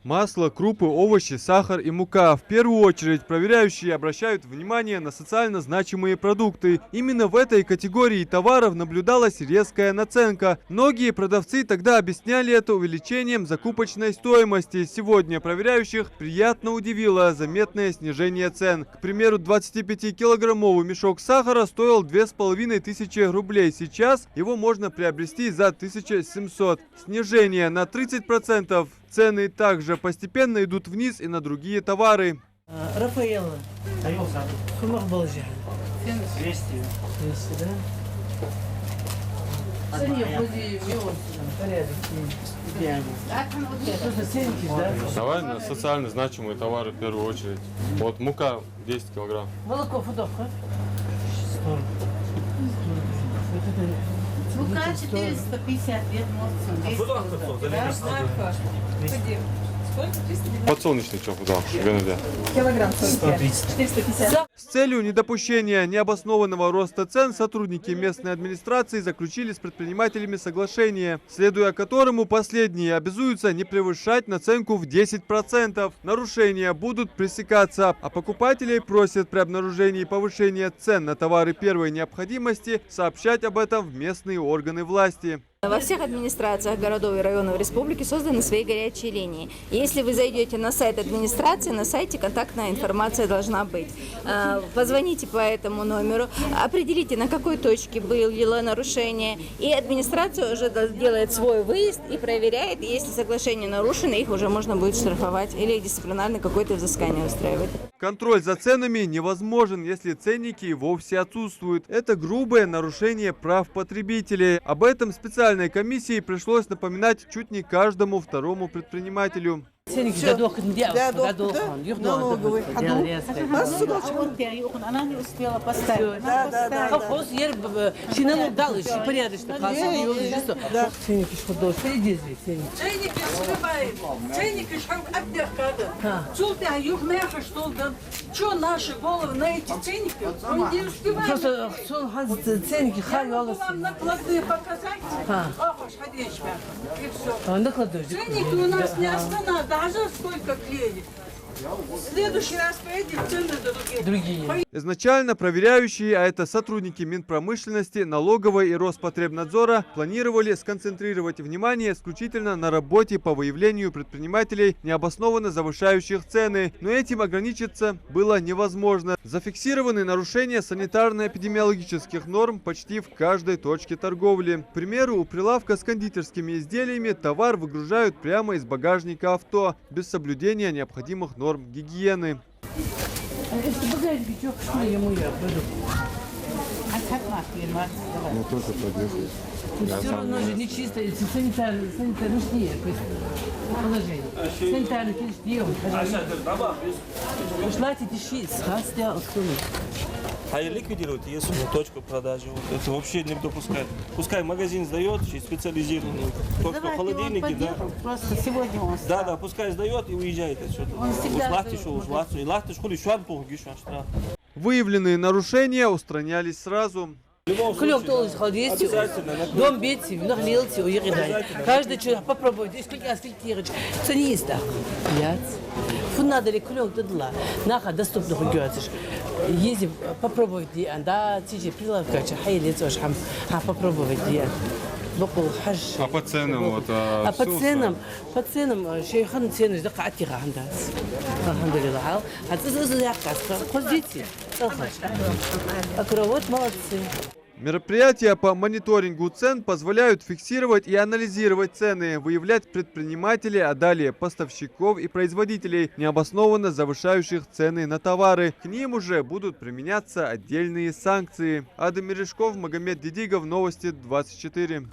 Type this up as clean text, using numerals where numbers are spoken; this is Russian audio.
Масло, крупы, овощи, сахар и мука. В первую очередь проверяющие обращают внимание на социально значимые продукты. Именно в этой категории товаров наблюдалась резкая наценка. Многие продавцы тогда объясняли это увеличением закупочной стоимости. Сегодня проверяющих приятно удивило заметное снижение цен. К примеру, 25-килограммовый мешок сахара стоил 2500 рублей. Сейчас его можно приобрести за 1700. Снижение на 30%. Цены также постепенно идут вниз и на другие товары. Рафаэлла. 200, да? Давай на социально значимые товары в первую очередь. Вот мука 10 килограмм. Молоко, фудовка. Мука 450 лет, Подсолнечный что куда? Килограмм 450. С целью недопущения необоснованного роста цен сотрудники местной администрации заключили с предпринимателями соглашение, следуя которому последние обязуются не превышать наценку в 10%. Нарушения будут пресекаться, а покупателей просят при обнаружении повышения цен на товары первой необходимости сообщать об этом в местные органы власти. Во всех администрациях городов и районов республики созданы свои горячие линии. Если вы зайдете на сайт администрации, на сайте контактная информация должна быть. Позвоните по этому номеру, определите, на какой точке было нарушение, и администрация уже делает свой выезд и проверяет, и если соглашение нарушено, их уже можно будет штрафовать или дисциплинарное какое-то взыскание устраивать. Контроль за ценами невозможен, если ценники вовсе отсутствуют. Это грубое нарушение прав потребителей. Об этом специальной комиссии пришлось напоминать чуть не каждому второму предпринимателю. Налоговый. Она не успела поставить. Ценники срываем. Ценники что наши головы на эти ценники? Мы не успеваем. Просто ценники Вам накладные показать. И все. Ценники у нас не останавливаются. Даже сколько клеили. В следующий раз поедем, цены другие. Изначально проверяющие, а это сотрудники Минпромышленности, налоговой и Роспотребнадзора, планировали сконцентрировать внимание исключительно на работе по выявлению предпринимателей, необоснованно завышающих цены. Но этим ограничиться было невозможно. Зафиксированы нарушения санитарно-эпидемиологических норм почти в каждой точке торговли. К примеру, у прилавка с кондитерскими изделиями товар выгружают прямо из багажника авто, без соблюдения необходимых норм гигиены. все равно же не чисто, санитарное положение. Санитарный А ликвидируют единственную точку продажи. Вот это вообще не допускают. Пускай магазин сдает, специализированный. Только что холодильники, да. Просто сегодня он Да, пускай сдает и уезжает отсюда. Выявленные нарушения устранялись сразу. Кулек должен ходить, дом бить, нахлился, уехать. Каждый человек попробует, аспектировать. Ценista. Надо ли кулек дадла? Наха доступно гугётиш. Если попробовать, да, тише прилавка, хайли тоже попробовать, А по ценам вот? по ценам, шейхан цены да катира андас. Алхамдулилlah. Ходите. Вот молодцы. Мероприятия по мониторингу цен позволяют фиксировать и анализировать цены, выявлять предпринимателей, а далее поставщиков и производителей, необоснованно завышающих цены на товары. К ним уже будут применяться отдельные санкции. Адам Мережков, Магомед Дидигов, Новости 24.